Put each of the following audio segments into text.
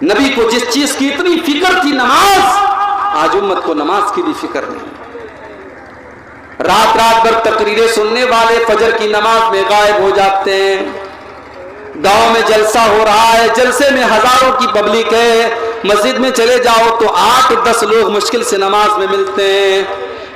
نبی کو جس چیز کی اتنی فکر تھی نماز، آج امت کو نماز کی بھی فکر نہیں۔ رات رات بھر تقریریں سننے والے فجر کی نماز میں غائب ہو جاتے ہیں۔ گاؤں میں جلسہ ہو رہا ہے، جلسے میں ہزاروں کی پبلک ہے، مسجد میں چلے جاؤ تو 8-10 لوگ مشکل سے نماز میں ملتے ہیں۔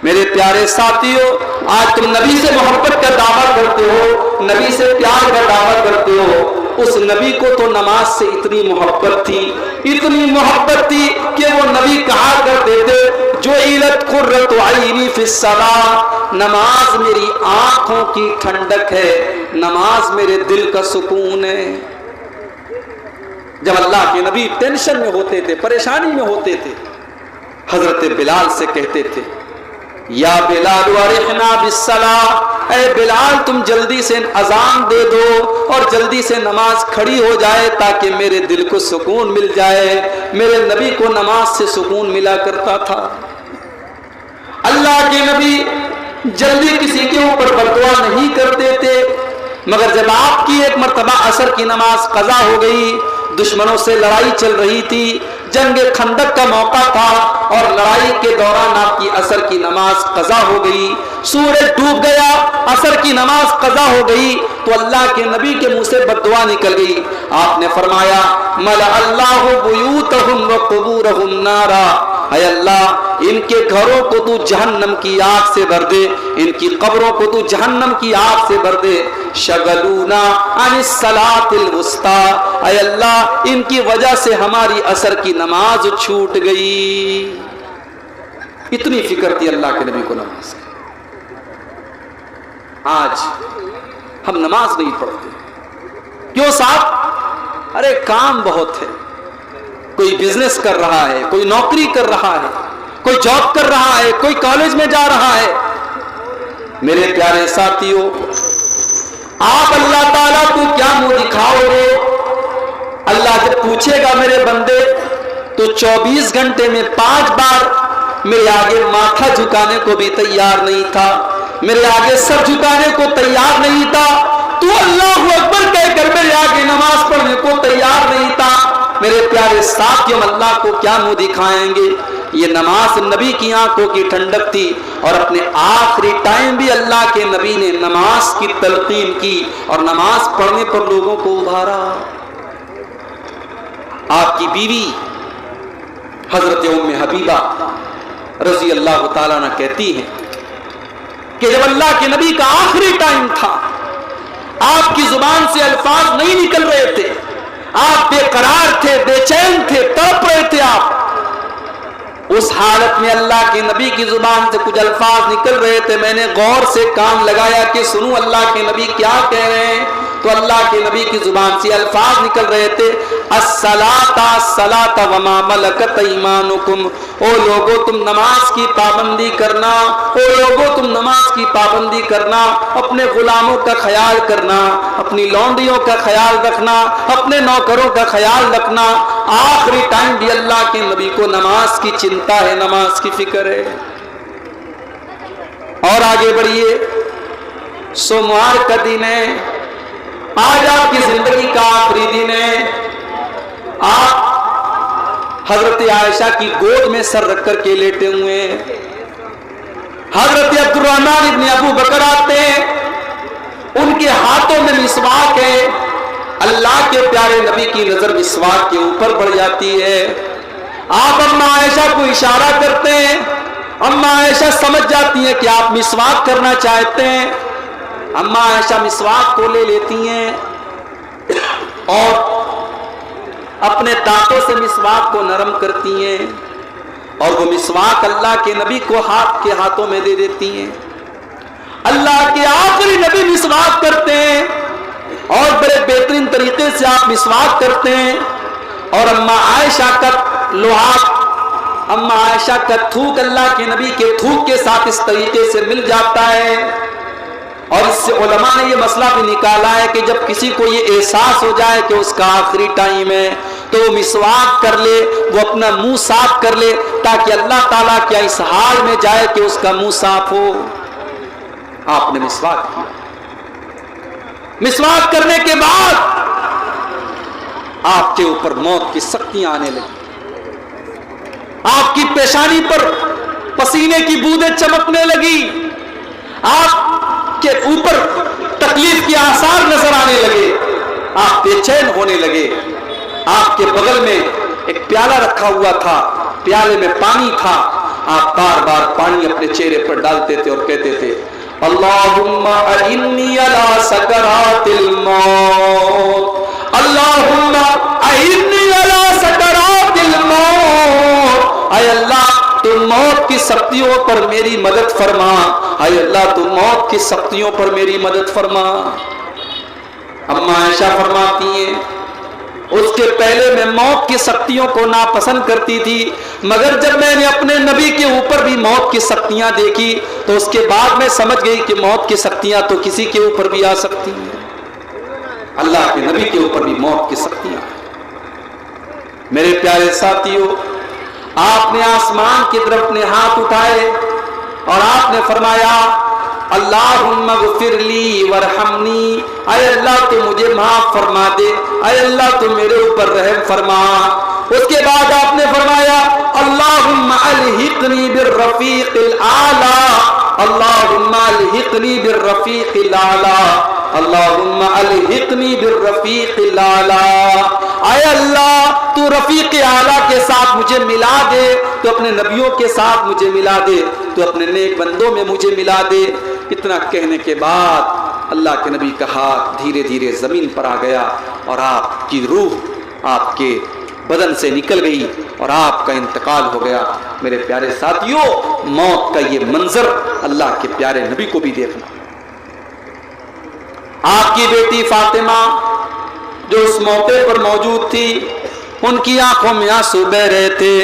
میرے پیارے ساتھیوں، آج تم نبی سے محبت کا دعویٰ کرتے ہو، نبی سے پیار کا دعویٰ کرتے ہو، اس نبی کو تو نماز سے اتنی محبت تھی، اتنی محبت تھی کہ وہ نبی کہا کرتے تھے جعلت قرۃ عینی فی الصلاۃ، نماز میری آنکھوں کی ٹھنڈک ہے، نماز میرے دل کا سکون ہے۔ جب اللہ کے نبی ٹینشن میں ہوتے تھے، پریشانی میں ہوتے تھے، حضرت بلال سے کہتے تھے یا بلال ارحنا بالصلاۃ، اے بلال تم جلدی سے اذان دے دو اور جلدی سے نماز کھڑی ہو جائے تاکہ میرے دل کو سکون مل جائے۔ میرے نبی کو نماز سے سکون ملا کرتا تھا۔ اللہ کے نبی جلدی کسی کے اوپر بددعا نہیں کرتے تھے، مگر جب آپ کی ایک مرتبہ عصر کی نماز قضا ہو گئی، دشمنوں سے لڑائی چل رہی تھی، جنگ خندق کا موقع تھا اور لڑائی کے دوران آپ کی عصر کی نماز قضا ہو گئی، سورج ڈوب گیا، عصر کی نماز قضا ہو گئی تو اللہ کے نبی کے منہ سے بددعا نکل گئی۔ آپ نے فرمایا ملأ اللہ بیوتہم وقبورہم نارا، اے اللہ ان کے گھروں کو تو جہنم کی آگ سے بھر دے، ان کی قبروں کو تو جہنم کی آگ سے بھر دے۔ شغلونا عن الصلاۃ الوسطی، اے اللہ ان کی وجہ سے ہماری عصر کی نماز چھوٹ گئی۔ اتنی فکر تھی اللہ کے نبی کو نماز کی۔ آج ہم نماز نہیں پڑھتے، کیوں صاحب؟ ارے کام بہت ہے، کوئی بزنس کر رہا ہے، کوئی نوکری کر رہا ہے، کوئی جاب کر رہا ہے، کوئی کالج میں جا رہا ہے۔ میرے پیارے ساتھیوں، آپ اللہ تعالیٰ کو کیا منہ دکھاؤ گے؟ اللہ جب پوچھے گا میرے بندے تو 24 گھنٹے میں 5 بار میرے آگے ماتھا جھکانے کو بھی تیار نہیں تھا، میرے آگے سر جھکانے کو تیار نہیں تھا، تو اللہ اکبر کہہ کر میرے آگے نماز پڑھنے کو تیار نہیں تھا۔ میرے پیارے ساتھیوں، اللہ کو کیا منہ دکھائیں گے؟ یہ نماز نبی کی آنکھوں کی ٹھنڈک تھی، اور اپنے آخری ٹائم بھی اللہ کے نبی نے نماز کی تلقین کی اور نماز پڑھنے پر لوگوں کو ابھارا۔ آپ کی بیوی حضرت ام حبیبہ رضی اللہ تعالیٰ عنہ کہتی ہیں کہ جب اللہ کے نبی کا آخری ٹائم تھا، آپ کی زبان سے الفاظ نہیں نکل رہے تھے، آپ بے قرار تھے، بے چین تھے، تڑپ رہے تھے۔ آپ اس حالت میں اللہ کے نبی کی زبان سے کچھ الفاظ نکل رہے تھے، میں نے غور سے کان لگایا کہ سنوں اللہ کے نبی کیا کہہ رہے ہیں، تو اللہ کے نبی کی زبان سے الفاظ نکل رہے تھے الصلاۃ الصلاۃ وما ملکت ایمانکم، او لوگو تم نماز کی پابندی کرنا، او لوگو تم نماز کی پابندی کرنا، اپنے غلاموں کا خیال کرنا، اپنی لونڈیوں کا خیال رکھنا، اپنے نوکروں کا خیال رکھنا۔ آخری ٹائم بھی اللہ کے نبی کو نماز کی چنتا ہے، نماز کی فکر ہے۔ اور آگے بڑھیے، سوموار کا دن ہے، آج آپ کی زندگی کا آخری دن ہے، آپ حضرت عائشہ کی گود میں سر رکھ کر کے لیٹے ہوئے ہیں، حضرت عبد الرحمن ابن ابو بکر آتے ہیں، ان کے ہاتھوں میں مسواک ہے، اللہ کے پیارے نبی کی نظر مسواک کے اوپر پڑ جاتی ہے، آپ اما عائشہ کو اشارہ کرتے ہیں، اما عائشہ سمجھ جاتی ہیں کہ آپ مسواک کرنا چاہتے ہیں، اما عائشہ مسواک کو لے لیتی ہیں اور اپنے دانتوں سے مسواک کو نرم کرتی ہیں، اور وہ مسواک اللہ کے نبی کو ہاتھ کے ہاتھوں میں دے دیتی ہیں۔ اللہ کے آخری نبی مسواک کرتے ہیں اور بڑے بہترین طریقے سے آپ مسواک کرتے ہیں، اور اما عائشہ کا لحاظ، اما عائشہ کا تھوک اللہ کے نبی کے تھوک کے ساتھ اس طریقے سے مل جاتا ہے۔ اور اس سے علماء نے یہ مسئلہ بھی نکالا ہے کہ جب کسی کو یہ احساس ہو جائے کہ اس کا آخری ٹائم ہے تو وہ مسواک کر لے، وہ اپنا منہ صاف کر لے، تاکہ اللہ تعالیٰ کیا اس حال میں جائے کہ اس کا منہ صاف ہو۔ آپ نے مسواک کیا، مسواک کرنے کے بعد آپ کے اوپر موت کی سختیاں آنے لگی، آپ کی پیشانی پر پسینے کی بوندیں چمکنے لگی، آپ کے اوپر تکلیف کے آثار نظر آنے لگے، آپ بے چین ہونے لگے۔ آپ کے بغل میں ایک پیالہ رکھا ہوا تھا، پیالے میں پانی تھا، آپ بار بار پانی اپنے چہرے پر ڈالتے تھے اور کہتے تھے اللہم اعنی علی سکرات الموت، اللہم اعنی علی سکرات الموت، اے اللہ تو موت کی سختیوں پر میری مدد فرما، اے اللہ تو موت کی سختیوں پر میری مدد فرما۔ اماں عائشہ فرماتی ہیں اس کے پہلے میں موت کی سختیوں کو ناپسند کرتی تھی، مگر جب میں نے اپنے نبی کے اوپر بھی موت کی سختیاں دیکھی تو اس کے بعد میں سمجھ گئی کہ موت کی سختیاں تو کسی کے اوپر بھی آ سکتی ہیں، اللہ کے نبی کے اوپر بھی موت کی سختیاں۔ میرے پیارے ساتھیوں، آپ نے آسمان کی طرف اپنے ہاتھ اٹھائے اور آپ نے فرمایا اللہم اغفر لی ورحمنی، اے اللہ تو مجھے معاف فرما دے، اے اللہ تو میرے اوپر رحم فرما۔ اس کے بعد آپ نے فرمایا اللہم الحقنی بالرفیق الاعلی، اللہم الحقنی بالرفیق الاعلی، اللہم الحقنی بالرفیق الاعلی، اے اللہ تو رفیق اعلیٰ کے ساتھ مجھے ملا دے، تو اپنے نبیوں کے ساتھ مجھے ملا دے، تو اپنے نیک بندوں میں مجھے ملا دے۔ اتنا کہنے کے بعد اللہ کے نبی کا ہاتھ دھیرے دھیرے زمین پر آ گیا اور آپ کی روح آپ کے بدن سے نکل گئی اور آپ کا انتقال ہو گیا۔ میرے پیارے ساتھیوں، موت کا یہ منظر اللہ کے پیارے نبی کو بھی دیکھنا۔ آپ کی بیٹی فاطمہ جو اس موقع پر موجود تھی، ان کی آنکھوں میں آنسو بہ رہے تھے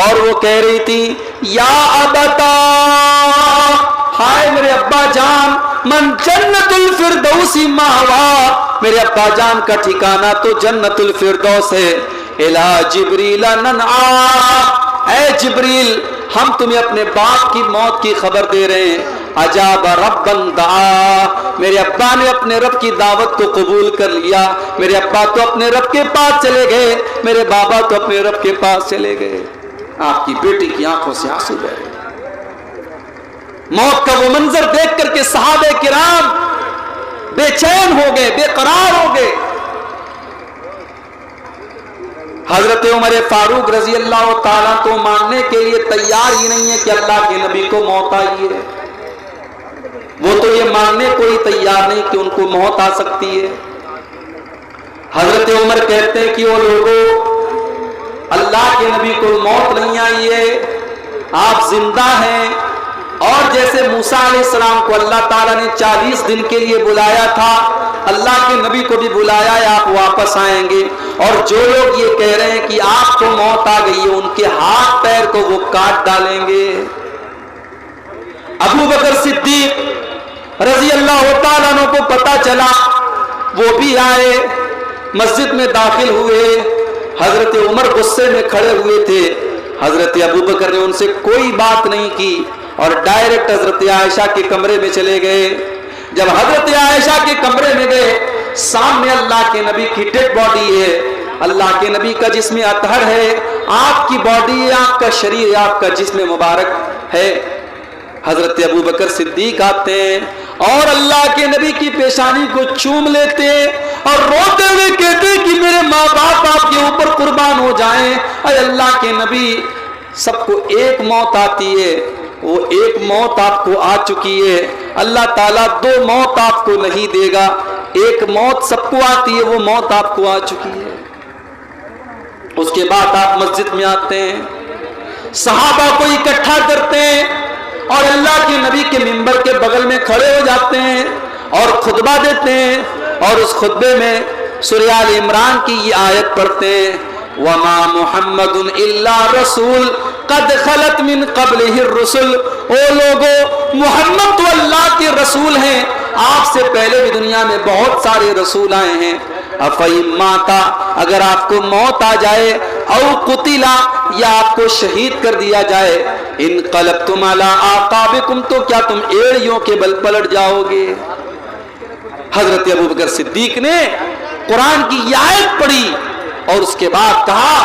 اور وہ کہہ رہی تھی یا ابتا، ہائے میرے ابا جان، من جنت الفردوس ماوا، میرے ابا جان کا ٹھکانہ تو جنت الفردوس ہے۔ الا جبریل ننعا، اے جبریل ہم تمہیں اپنے باپ کی موت کی خبر دے رہے ہیں۔ اجاب ربا دعا، میرے ابا نے اپنے رب کی دعوت کو قبول کر لیا، میرے ابا تو اپنے رب کے پاس چلے گئے، میرے بابا تو اپنے رب کے پاس چلے گئے۔ آپ کی بیٹی کی آنکھوں سے آنسو بہ رہے۔ موت کا وہ منظر دیکھ کر کے صحابہ کرام بے چین ہو گئے، بے قرار ہو گئے۔ حضرت عمر فاروق رضی اللہ تعالیٰ تو ماننے کے لیے تیار ہی نہیں ہے کہ اللہ کے نبی کو موت آئی ہے، وہ تو یہ ماننے کو ہی تیار نہیں کہ ان کو موت آ سکتی ہے۔ حضرت عمر کہتے ہیں کہ وہ لوگوں، اللہ کے نبی کو موت نہیں آئی ہے، آپ زندہ ہیں، اور جیسے موسیٰ علیہ السلام کو اللہ تعالیٰ نے 40 دن کے لیے بلایا تھا، اللہ کے نبی کو بھی بلایا ہے، آپ واپس آئیں گے۔ اور جو لوگ یہ کہہ رہے ہیں کہ آپ کو موت آ گئی ہے، ان کے ہاتھ پیر کو وہ کاٹ ڈالیں گے۔ ابو بکر صدیق رضی اللہ تعالیٰ عنہ کو پتا چلا، وہ بھی آئے، مسجد میں داخل ہوئے۔ حضرت عمر غصے میں کھڑے ہوئے تھے، حضرت ابو بکر نے ان سے کوئی بات نہیں کی اور ڈائریکٹ حضرت عائشہ کے کمرے میں چلے گئے۔ جب حضرت عائشہ کے کمرے میں گئے، سامنے اللہ کے نبی کی ڈیڈ باڈی ہے، اللہ کے نبی کا جسم اطہر ہے، آپ کی باڈی ہے، آپ کا شریر ہے، آپ کا جسم مبارک ہے۔ حضرت ابو بکر صدیق آتے ہیں اور اللہ کے نبی کی پیشانی کو چوم لیتے ہیں اور روتے ہوئے کہتے ہیں کہ میرے ماں باپ آپ کے اوپر قربان ہو جائیں۔ اے اللہ کے نبی، سب کو ایک موت آتی ہے، وہ ایک موت آپ کو آ چکی ہے، اللہ تعالیٰ 2 موت آپ کو نہیں دے گا، ایک موت سب کو آتی ہے، وہ موت آپ کو آ چکی ہے۔ اس کے بعد آپ مسجد میں آتے ہیں، صحابہ کو اکٹھا کرتے ہیں اور اللہ کے نبی کے منبر کے بغل میں کھڑے ہو جاتے ہیں اور خطبہ دیتے ہیں، اور اس خطبے میں سورہ آل عمران کی یہ آیت پڑھتے ہیں وَمَا مُحَمَّدٌ إِلَّا رَسُولٌ قَدْ خَلَتْ مِن قَبْلِهِ الرُّسُلُ، او لوگو محمد تو اللہ کے رسول ہیں، آپ سے پہلے بھی دنیا میں بہت سارے رسول آئے ہیں۔ أَفَإِن مَاتَ، اگر آپ کو موت آ جائے، او قتلا، یا آپ کو شہید کر دیا جائے، انقلبتم علی اعقابکم، تو کیا تم ایڑیوں کے بل پلٹ جاؤ گے؟ حضرت ابو بکر صدیق نے قرآن کی یہ آیت پڑھی اور اس کے بعد کہا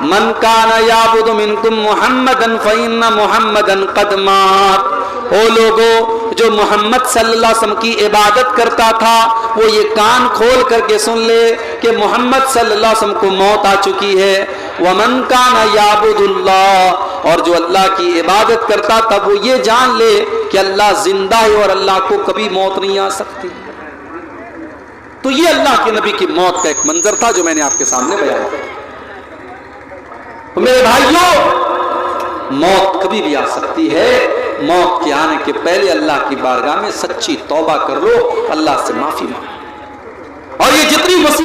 من کان یعبد منکم محمدن فإن محمدن قد مات. او لوگو جو محمد صلی اللہ علیہ وسلم کی عبادت کرتا تھا وہ یہ کان کھول کر کے سن لے کہ محمد صلی اللہ علیہ وسلم کو موت آ چکی ہے. ومن کان یعبد اللہ، اور جو اللہ کی عبادت کرتا تھا وہ یہ جان لے کہ اللہ زندہ ہے اور اللہ کو کبھی موت نہیں آ سکتی. تو یہ اللہ کے نبی کی موت کا ایک منظر تھا جو میں نے آپ کے سامنے بیان کیا. تو میرے بھائیوں، موت کبھی بھی آ سکتی ہے. موت کے آنے کے پہلے اللہ کی بارگاہ میں سچی توبہ کر لو، اللہ سے معافی مانگو. اور یہ جتنی